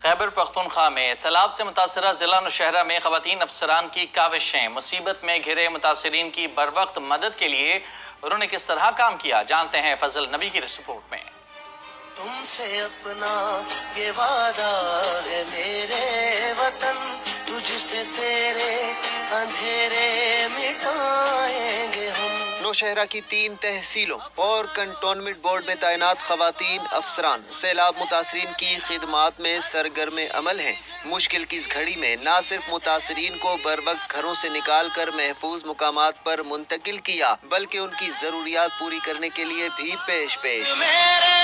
خیبر پختونخوا میں سیلاب سے متاثرہ ضلع نوشہرہ میں خواتین افسران کی کاوشیں، مصیبت میں گھرے متاثرین کی بروقت مدد کے لیے انہوں نے کس طرح کام کیا، جانتے ہیں فضل نبی کی رپورٹ میں۔ تم سے اپنا یہ وعدہ ہے میرے وطن، تجھ سے تیرے اندھیرے مٹائیں گے ہم۔ نوشہرہ کی 3 تحصیلوں اور کنٹونمنٹ بورڈ میں تعینات خواتین افسران سیلاب متاثرین کی خدمات میں سرگرم عمل ہیں۔ مشکل کی اس گھڑی میں نہ صرف متاثرین کو بروقت گھروں سے نکال کر محفوظ مقامات پر منتقل کیا، بلکہ ان کی ضروریات پوری کرنے کے لیے بھی پیش میرے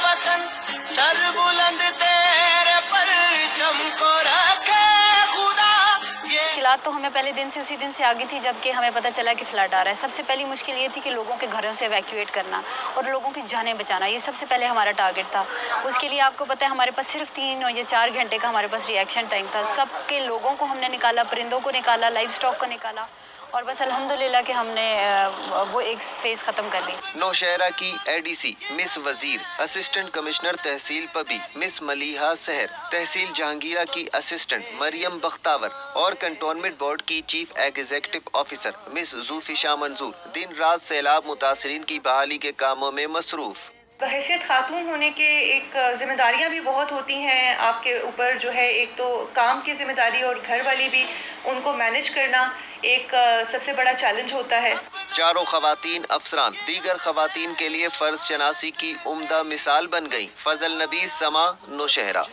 وطن سر بلند تیرے پرچم کو رکھے خدا۔ مشکلات تو ہمیں پہلے دن سے اسی دن سے آگے تھی جب کہ ہمیں پتہ چلا کہ فلڈ آ رہا ہے۔ سب سے پہلی مشکل یہ تھی کہ لوگوں کے گھروں سے ایویکویٹ کرنا اور لوگوں کی جانیں بچانا، یہ سب سے پہلے ہمارا ٹارگٹ تھا۔ اس کے لیے آپ کو پتہ ہے ہمارے پاس صرف 3 یا 4 گھنٹے کا ہمارے پاس ریئیکشن ٹائم تھا۔ سب کے لوگوں کو ہم نے نکالا، پرندوں کو نکالا، لائف سٹاک کو نکالا، اور بس الحمدللہ کہ ہم نے وہ ایک فیز ختم کر لی۔ نوشہرہ کی اے ڈی سی مس وزیر، اسسٹنٹ کمشنر تحصیل پبی مس ملیحہ سحر، تحصیل جہانگیرہ کی اسسٹنٹ مریم بختاور اور کنٹونمنٹ بورڈ کی چیف ایگزیکٹو آفیسر مس زوفیشا منظور دن رات سیلاب متاثرین کی بحالی کے کاموں میں مصروف۔ بحیثیت خاتون ہونے کے ایک ذمہ داریاں بھی بہت ہوتی ہیں آپ کے اوپر، جو ہے ایک تو کام کی ذمہ داری اور گھر والی بھی، ان کو مینج کرنا ایک سب سے بڑا چیلنج ہوتا ہے۔ چاروں خواتین افسران دیگر خواتین کے لیے فرض شناسی کی عمدہ مثال بن گئیں۔ فضل نبی، سما، نوشہرہ۔